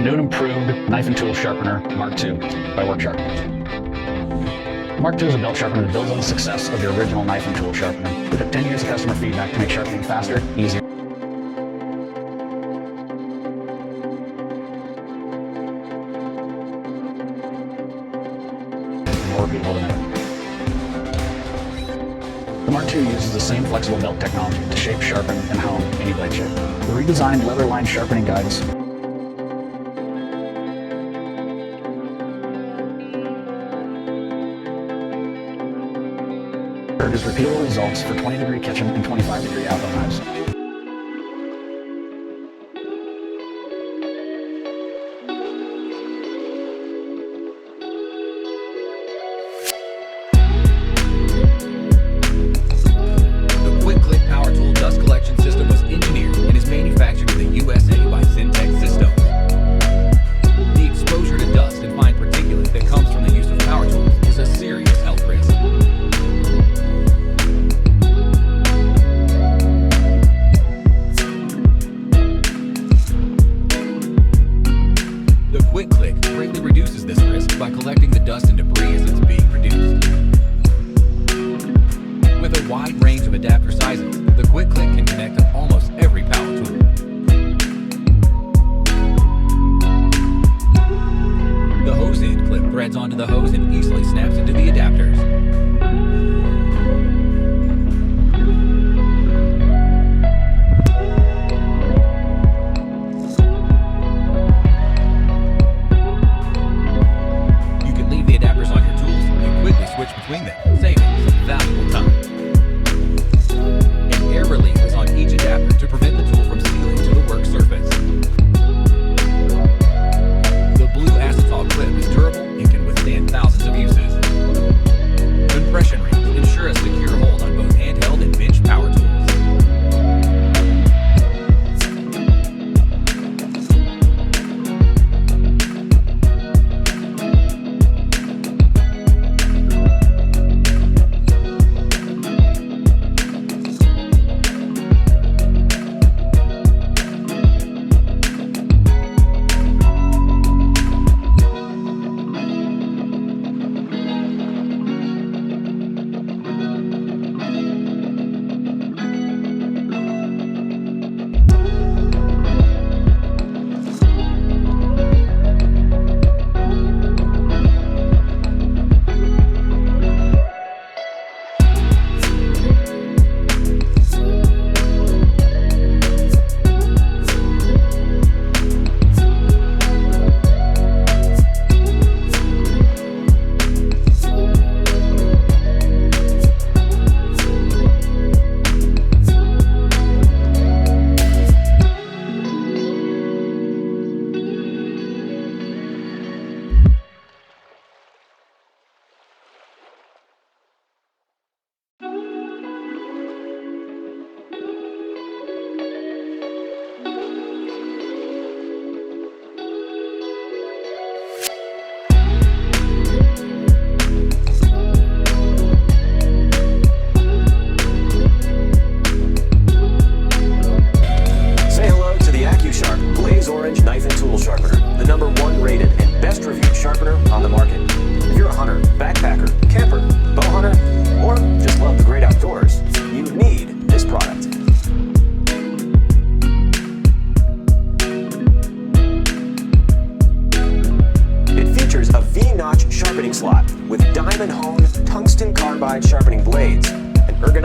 new and improved knife and tool sharpener Mark II by Worksharp. The Mark II is a belt sharpener that builds on the success of the original knife and tool sharpener. We took 10 years of customer feedback to make sharpening faster, easier, and more repeatable than ever. The Mark II uses the same flexible belt technology to shape, sharpen, and hone any blade shape. The redesigned leather-lined sharpening guides produce repeatable results for 20-degree kitchen and 25-degree outdoor knives. Onto the hose and easily snaps into the adapters. You can leave the adapters on your tools and quickly switch between them, saving some valuable time. An air relief is on each adapter to prevent the tool from sealing to the work surface. The blue acetal clip is durable and can withstand thousands of uses. Compression rings ensure a secure hold on both handheld and bench power tools.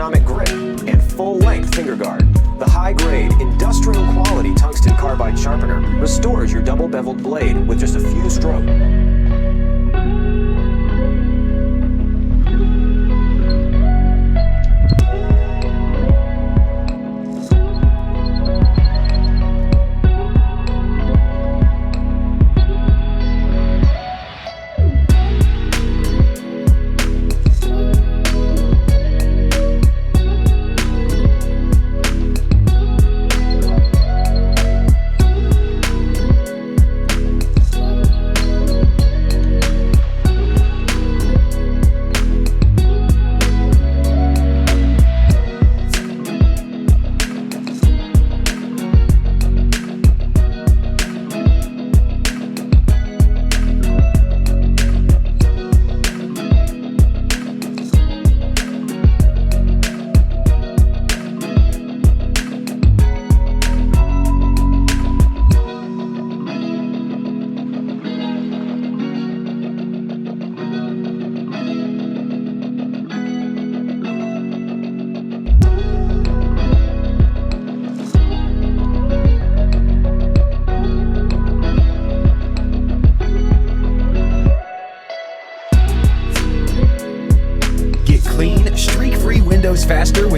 ergonomic grip, and full-length finger guard. The high-grade, industrial-quality tungsten carbide sharpener restores your double-beveled blade with just a few strokes.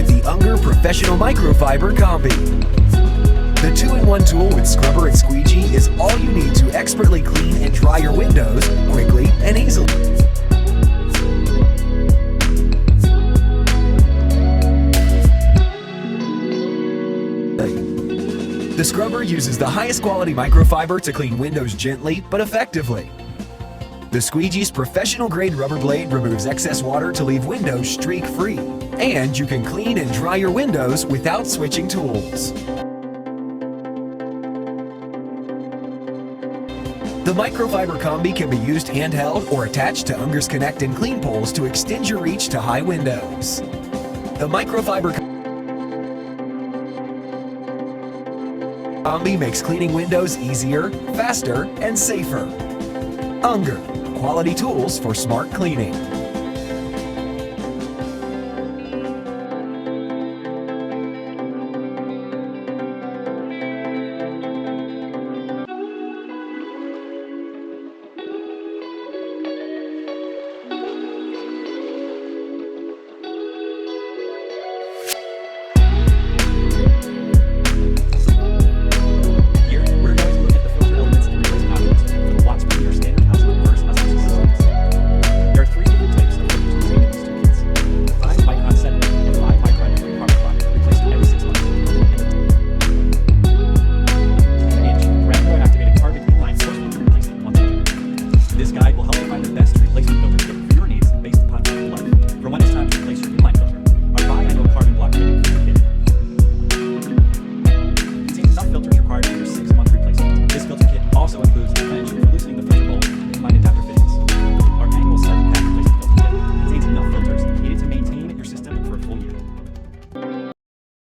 with the Unger Professional Microfiber Combi. The 2-in-1 tool with scrubber and squeegee is all you need to expertly clean and dry your windows quickly and easily. The scrubber uses the highest quality microfiber to clean windows gently but effectively. The squeegee's professional grade rubber blade removes excess water to leave windows streak free. And you can clean and dry your windows without switching tools. The microfiber combi can be used handheld or attached to Unger's Connect and Clean poles to extend your reach to high windows. The microfiber combi makes cleaning windows easier, faster, and safer. Unger, quality tools for smart cleaning.